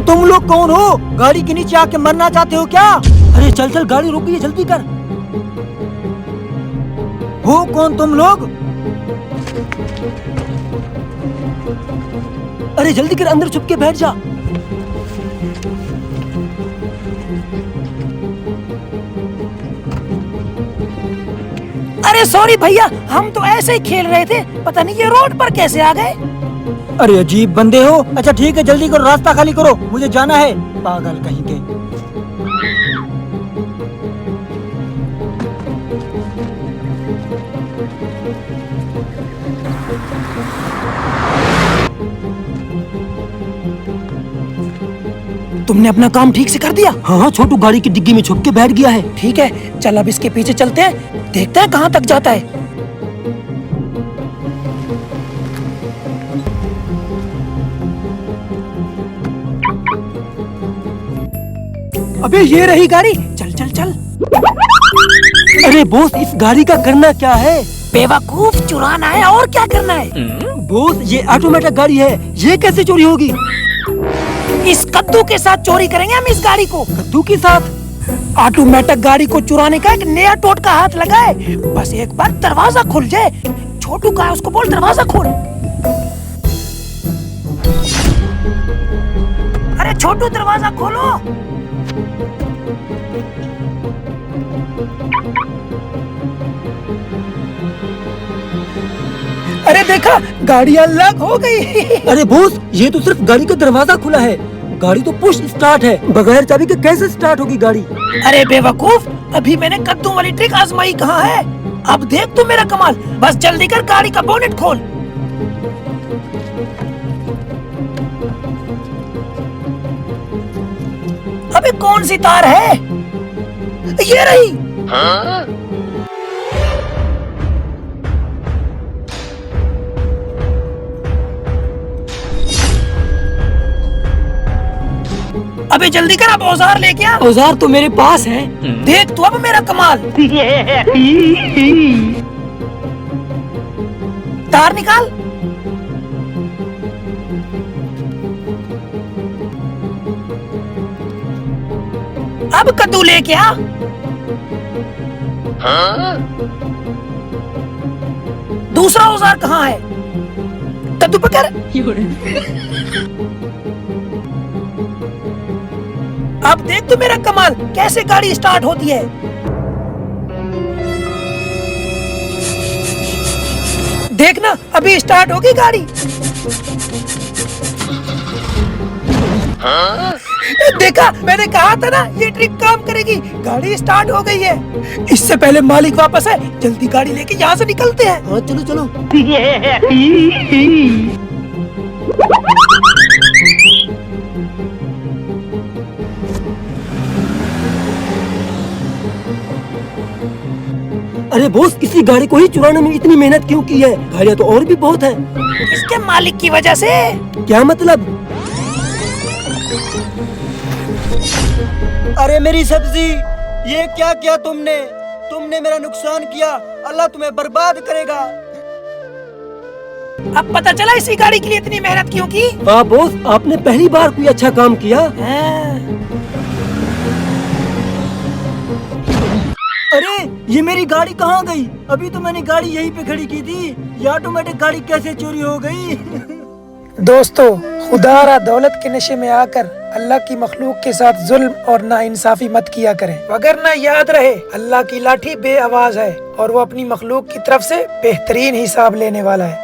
तुम लोग कौन हो? गाड़ी के नीचे आके मरना चाहते हो क्या? अरे चल चल, गाड़ी रुक गई है, जल्दी कर। हो कौन तुम लोग? अरे जल्दी कर, अंदर छुप के बैठ जा। अरे सॉरी भैया, हम तो ऐसे ही खेल रहे थे, पता नहीं ये रोड पर कैसे आ गए। अरे अजीब बंदे हो। अच्छा ठीक है, जल्दी करो, रास्ता खाली करो, मुझे जाना है। पागल कहीं के। तुमने अपना काम ठीक से कर दिया? हाँ, छोटू गाड़ी की डिग्गी में छुप के बैठ गया है। ठीक है, चल अब इसके पीछे चलते हैं, देखते हैं कहाँ तक जाता है। अबे ये रही गाड़ी, चल चल चल। अरे बॉस, इस गाड़ी का करना क्या है? बेवकूफ, चुराना है और क्या करना है। बॉस ये ऑटोमेटिक गाड़ी है, ये कैसे चोरी होगी? इस कद्दू के साथ चोरी करेंगे हम इस गाड़ी को। कद्दू के साथ? ऑटोमेटिक गाड़ी को चुराने का एक नया टोटका हाथ लगा है। बस एक बार दरवाजा खुल जाए। छोटू का है, उसको बोल दरवाजा खोल। अरे छोटू, दरवाजा खोलो। अरे देखा, गाड़ी अनलॉक हो गई। अरे बॉस, ये तो सिर्फ गाड़ी का दरवाजा खुला है, गाड़ी तो पुश स्टार्ट है, बगैर चाबी के कैसे स्टार्ट होगी गाड़ी? अरे बेवकूफ, अभी मैंने कद्दू वाली ट्रिक आजमाई कहाँ है। अब देख तू मेरा कमाल, बस जल्दी कर, गाड़ी का बोनेट खोल। अबे कौन सी तार है? ये रही। अबे जल्दी कर, अब औजार लेके आ। औजार तो मेरे पास है। देख तू अब मेरा कमाल। तार निकाल। अब कद्दू लेके आ। दूसरा औजार कहाँ है? कद्दू पकड़। अब देख तू मेरा कमाल, कैसे गाड़ी स्टार्ट होती है। देखना, अभी स्टार्ट होगी गाड़ी। देखा, मैंने कहा था ना ये ट्रिक काम करेगी। गाड़ी स्टार्ट हो गई है। इससे पहले मालिक वापस है, जल्दी गाड़ी लेके यहाँ से निकलते हैं। हाँ चलो चलो। अरे बॉस, इसी गाड़ी को ही चुराने में इतनी मेहनत क्यों की है? गाड़ियाँ तो और भी बहुत है। इसके मालिक की वजह से। क्या मतलब? अरे मेरी सब्जी, ये क्या किया तुमने? तुमने मेरा नुकसान किया, अल्लाह तुम्हें बर्बाद करेगा। अब पता चला इसी गाड़ी के लिए इतनी मेहनत क्यों की। हाँ बॉस, आपने पहली बार कोई अच्छा काम किया। अरे ये मेरी गाड़ी कहाँ गई? अभी तो मैंने गाड़ी यहीं पे खड़ी की थी, ये ऑटोमेटिक गाड़ी कैसे चोरी हो गई? दोस्तों, खुदारा दौलत के नशे में आकर अल्लाह की मखलूक के साथ जुल्म और नाइंसाफी मत किया करें, वगरना याद रहे अल्लाह की लाठी बे आवाज है और वो अपनी मखलूक की तरफ से बेहतरीन हिसाब लेने वाला है।